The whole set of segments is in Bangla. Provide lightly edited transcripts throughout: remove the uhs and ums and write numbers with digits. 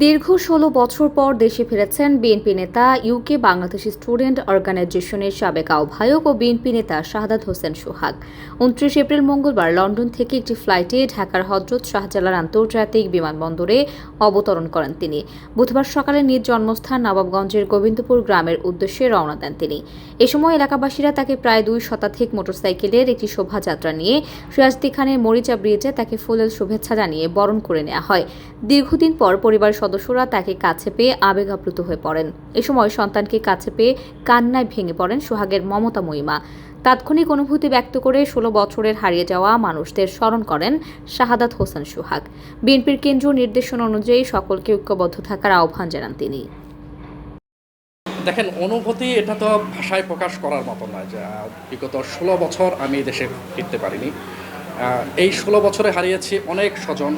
দীর্ঘ ১৬ বছর পর দেশে ফিরেছেন বিএনপি নেতা, ইউকে বাংলাদেশ স্টুডেন্ট অর্গানাইজেশনের সাবেক আহ্বায়ক ও বিএনপি নেতা শাহাদাত হোসেন সোহাগ। ২৯ এপ্রিল মঙ্গলবার লন্ডন থেকে একটি ফ্লাইটে ঢাকার হযরত শাহজালাল আন্তর্জাতিক বিমানবন্দরে অবতরণ করেন তিনি। বুধবার সকালে নিজ জন্মস্থান নবাবগঞ্জের গোবিন্দপুর গ্রামের উদ্দেশ্যে রওনা দেন তিনি। এ সময় এলাকাবাসীরা তাকে প্রায় ২ শতাধিক মোটরসাইকেলের একটি শোভাযাত্রা নিয়ে সিরাজদি খানের মরিচা ব্রিজে তাকে ফুলেল শুভেচ্ছা জানিয়ে বরণ করে নেওয়া হয়। দীর্ঘদিন পর পরিবার সদস্যরা তাকে কাছে পেয়ে আবেগাপ্লুত হয়ে পড়েন। এ সময় সন্তানকে কাছে পেয়ে কান্নায় ভেঙে পড়েন সোহাগের মমতাময়ী মা। তাৎক্ষণিক অনুভূতি ব্যক্ত করে ১৬ বছরের হারিয়ে যাওয়া মানুষদের স্মরণ করেন শাহাদাত হোসেন সোহাগ। বিএনপির কেন্দ্রীয় নির্দেশনা অনুযায়ী সকলকে ঐক্যবদ্ধ থাকার আহ্বান জানান তিনি। দেখেন, অনুভূতি এটা তো ভাষায় প্রকাশ করার মতো নয় যে বিগত ১৬ বছর আমি দেশে ফিরতে পারিনি। এই ১৬ বছরে হারিয়েছি অনেক স্বজন,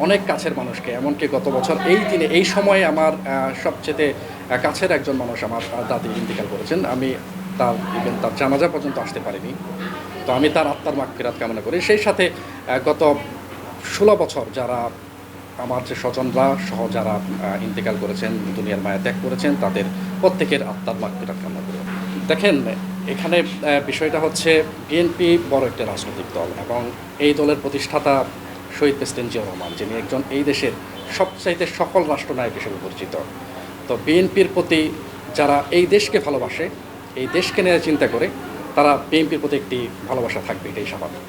অনেক কাছের মানুষকে। এমনকি গত বছর এই দিনে এই সময়ে আমার সবচেয়ে কাছের একজন মানুষ, আমার দাদি ইন্তেকাল করেছেন। আমি তার জানাজা পর্যন্ত আসতে পারিনি। তো আমি তার আত্মার মাগফিরাত কামনা করি। সেই সাথে গত ১৬ বছর যারা আমার যে স্বজনরা সহ যারা ইন্তেকাল করেছেন, দুনিয়ার মায়া ত্যাগ করেছেন, তাদের প্রত্যেকের আত্মার মাগফিরাত কামনা করি। দেখেন, এখানে বিষয়টা হচ্ছে বিএনপি বড় একটা রাজনৈতিক দল এবং এই দলের প্রতিষ্ঠাতা শহীদ প্রেসিডেন্ট জিয়াউর রহমান, যিনি একজন এই দেশের সবচাইতে সফল রাষ্ট্রনায়ক হিসেবে পরিচিত। তো বিএনপির প্রতি যারা এই দেশকে ভালোবাসে, এই দেশকে নিয়ে চিন্তা করে, তারা বিএনপির প্রতি একটি ভালোবাসা থাকবে, এটাই স্বাভাবিক।